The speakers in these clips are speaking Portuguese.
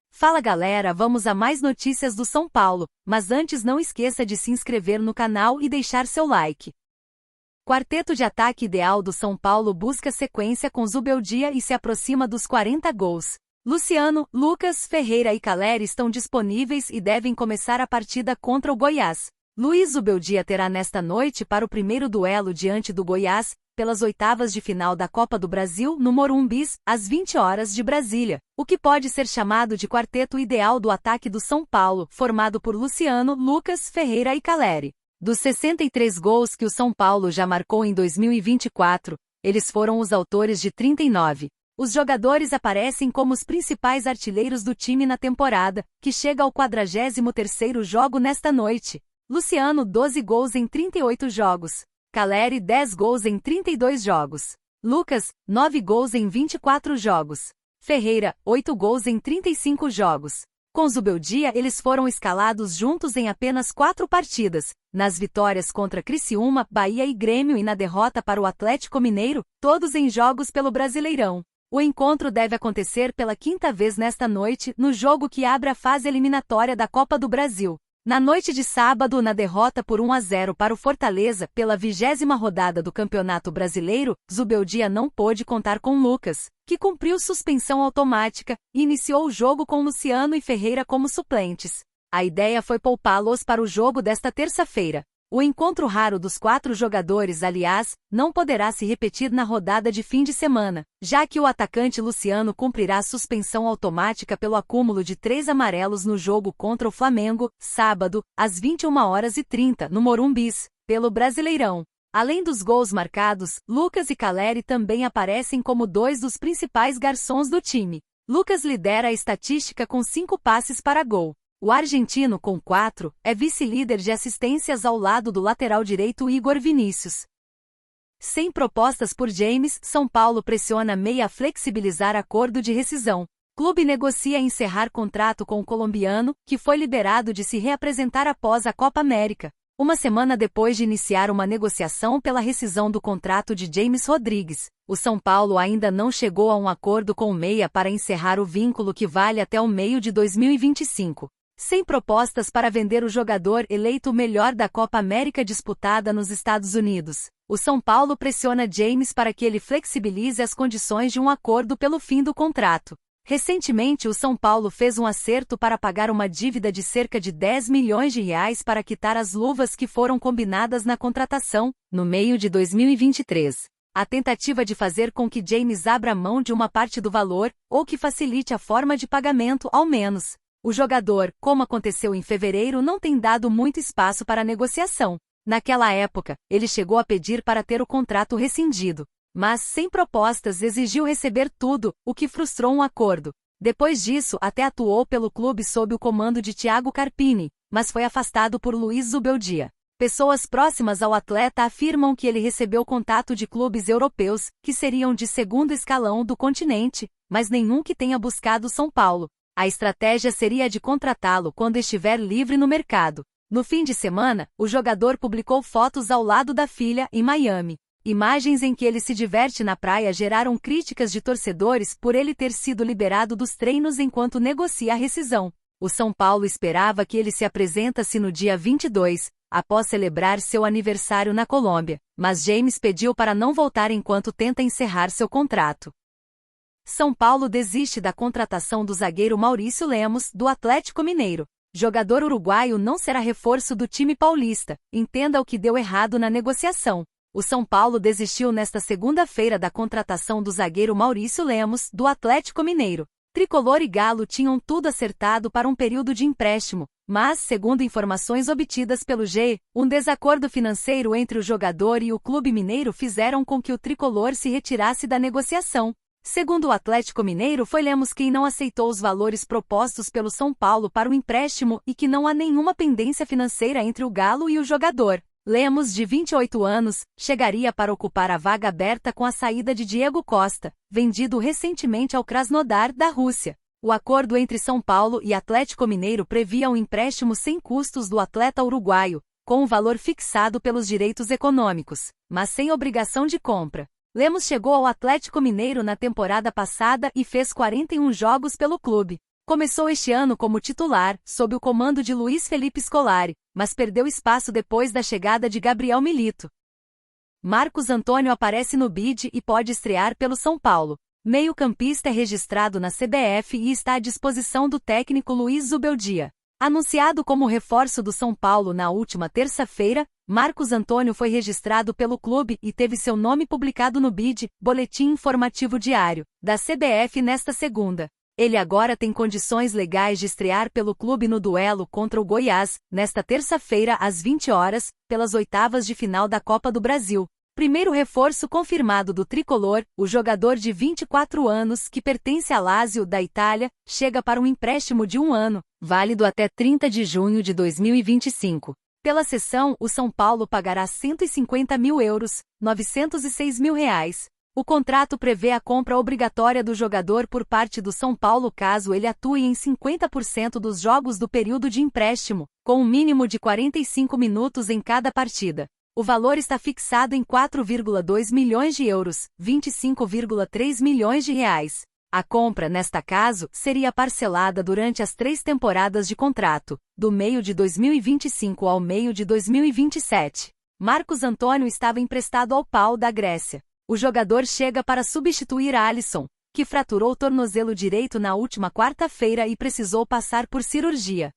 Fala galera, vamos a mais notícias do São Paulo, mas antes não esqueça de se inscrever no canal e deixar seu like. Quarteto de ataque ideal do São Paulo busca sequência com Zubeldia e se aproxima dos 40 gols. Luciano, Lucas, Ferreira e Caleri estão disponíveis e devem começar a partida contra o Goiás. Luiz Zubeldia terá nesta noite para o primeiro duelo diante do Goiás, pelas oitavas de final da Copa do Brasil no Morumbi, às 20 horas de Brasília, o que pode ser chamado de quarteto ideal do ataque do São Paulo, formado por Luciano, Lucas, Ferreira e Caleri. Dos 63 gols que o São Paulo já marcou em 2024, eles foram os autores de 39. Os jogadores aparecem como os principais artilheiros do time na temporada, que chega ao 43º jogo nesta noite. Luciano 12 gols em 38 jogos. Caleri 10 gols em 32 jogos. Lucas, 9 gols em 24 jogos. Ferreira, 8 gols em 35 jogos. Com Zubeldia eles foram escalados juntos em apenas 4 partidas, nas vitórias contra Criciúma, Bahia e Grêmio e na derrota para o Atlético Mineiro, todos em jogos pelo Brasileirão. O encontro deve acontecer pela 5ª vez nesta noite, no jogo que abre a fase eliminatória da Copa do Brasil. Na noite de sábado, na derrota por 1-0 para o Fortaleza, pela 20ª rodada do Campeonato Brasileiro, Zubeldia não pôde contar com Lucas, que cumpriu suspensão automática, e iniciou o jogo com Luciano e Ferreira como suplentes. A ideia foi poupá-los para o jogo desta terça-feira. O encontro raro dos 4 jogadores, aliás, não poderá se repetir na rodada de fim de semana, já que o atacante Luciano cumprirá suspensão automática pelo acúmulo de 3 amarelos no jogo contra o Flamengo, sábado, às 21h30, no Morumbi, pelo Brasileirão. Além dos gols marcados, Lucas e Caleri também aparecem como 2 dos principais garçons do time. Lucas lidera a estatística com 5 passes para gol. O argentino, com 4, é vice-líder de assistências ao lado do lateral direito Igor Vinícius. Sem propostas por James, São Paulo pressiona meia a flexibilizar acordo de rescisão. Clube negocia encerrar contrato com o colombiano, que foi liberado de se reapresentar após a Copa América, uma semana depois de iniciar uma negociação pela rescisão do contrato de James Rodrigues. O São Paulo ainda não chegou a um acordo com o meia para encerrar o vínculo que vale até o meio de 2025. Sem propostas para vender o jogador eleito o melhor da Copa América disputada nos Estados Unidos, o São Paulo pressiona James para que ele flexibilize as condições de um acordo pelo fim do contrato. Recentemente o São Paulo fez um acerto para pagar uma dívida de cerca de 10 milhões de reais para quitar as luvas que foram combinadas na contratação, no meio de 2023. A tentativa de fazer com que James abra mão de uma parte do valor, ou que facilite a forma de pagamento ao menos. O jogador, como aconteceu em fevereiro, não tem dado muito espaço para negociação. Naquela época, ele chegou a pedir para ter o contrato rescindido, mas, sem propostas, exigiu receber tudo, o que frustrou um acordo. Depois disso, até atuou pelo clube sob o comando de Thiago Carpini, mas foi afastado por Luiz Zubeldia. Pessoas próximas ao atleta afirmam que ele recebeu contato de clubes europeus, que seriam de segundo escalão do continente, mas nenhum que tenha buscado São Paulo. A estratégia seria a de contratá-lo quando estiver livre no mercado. No fim de semana, o jogador publicou fotos ao lado da filha, em Miami. Imagens em que ele se diverte na praia geraram críticas de torcedores por ele ter sido liberado dos treinos enquanto negocia a rescisão. O São Paulo esperava que ele se apresentasse no dia 22, após celebrar seu aniversário na Colômbia, mas James pediu para não voltar enquanto tenta encerrar seu contrato. São Paulo desiste da contratação do zagueiro Maurício Lemos, do Atlético Mineiro. Jogador uruguaio não será reforço do time paulista, entenda o que deu errado na negociação. O São Paulo desistiu nesta segunda-feira da contratação do zagueiro Maurício Lemos, do Atlético Mineiro. Tricolor e Galo tinham tudo acertado para um período de empréstimo, mas, segundo informações obtidas pelo G, um desacordo financeiro entre o jogador e o clube mineiro fizeram com que o tricolor se retirasse da negociação. Segundo o Atlético Mineiro, foi Lemos quem não aceitou os valores propostos pelo São Paulo para o empréstimo e que não há nenhuma pendência financeira entre o Galo e o jogador. Lemos, de 28 anos, chegaria para ocupar a vaga aberta com a saída de Diego Costa, vendido recentemente ao Krasnodar, da Rússia. O acordo entre São Paulo e Atlético Mineiro previa um empréstimo sem custos do atleta uruguaio, com um valor fixado pelos direitos econômicos, mas sem obrigação de compra. Lemos chegou ao Atlético Mineiro na temporada passada e fez 41 jogos pelo clube. Começou este ano como titular, sob o comando de Luiz Felipe Scolari, mas perdeu espaço depois da chegada de Gabriel Milito. Marcos Antônio aparece no bid e pode estrear pelo São Paulo. Meio-campista é registrado na CBF e está à disposição do técnico Luiz Zubeldia. Anunciado como reforço do São Paulo na última terça-feira, Marcos Antônio foi registrado pelo clube e teve seu nome publicado no BID, Boletim Informativo Diário, da CBF nesta segunda. Ele agora tem condições legais de estrear pelo clube no duelo contra o Goiás, nesta terça-feira às 20 horas, pelas oitavas de final da Copa do Brasil. Primeiro reforço confirmado do tricolor, o jogador de 24 anos que pertence à Lazio da Itália, chega para um empréstimo de 1 ano, válido até 30 de junho de 2025. Pela cessão, o São Paulo pagará 150 mil euros, 906 mil reais. O contrato prevê a compra obrigatória do jogador por parte do São Paulo caso ele atue em 50% dos jogos do período de empréstimo, com um mínimo de 45 minutos em cada partida. O valor está fixado em 4,2 milhões de euros, 25,3 milhões de reais. A compra, nesta caso, seria parcelada durante as 3 temporadas de contrato, do meio de 2025 ao meio de 2027. Marcos Antônio estava emprestado ao PAOK da Grécia. O jogador chega para substituir Alisson, que fraturou o tornozelo direito na última quarta-feira e precisou passar por cirurgia.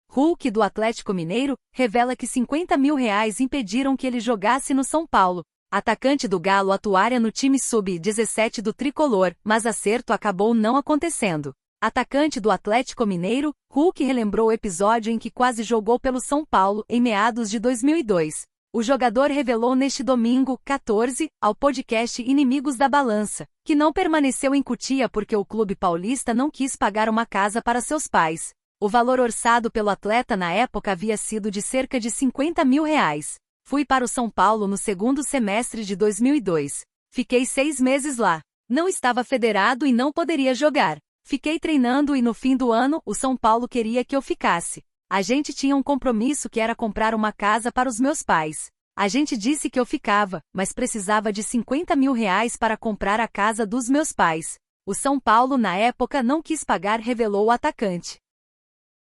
Hulk, do Atlético Mineiro, revela que 50 mil reais impediram que ele jogasse no São Paulo. Atacante do Galo atuara no time sub-17 do tricolor, mas acerto acabou não acontecendo. Atacante do Atlético Mineiro, Hulk relembrou o episódio em que quase jogou pelo São Paulo em meados de 2002. O jogador revelou neste domingo, 14, ao podcast Inimigos da Balança, que não permaneceu em Cotia porque o clube paulista não quis pagar uma casa para seus pais. O valor orçado pelo atleta na época havia sido de cerca de 50 mil reais. Fui para o São Paulo no segundo semestre de 2002. Fiquei 6 meses lá. Não estava federado e não poderia jogar. Fiquei treinando e no fim do ano, o São Paulo queria que eu ficasse. A gente tinha um compromisso que era comprar uma casa para os meus pais. A gente disse que eu ficava, mas precisava de 50 mil reais para comprar a casa dos meus pais. O São Paulo na época não quis pagar, revelou o atacante.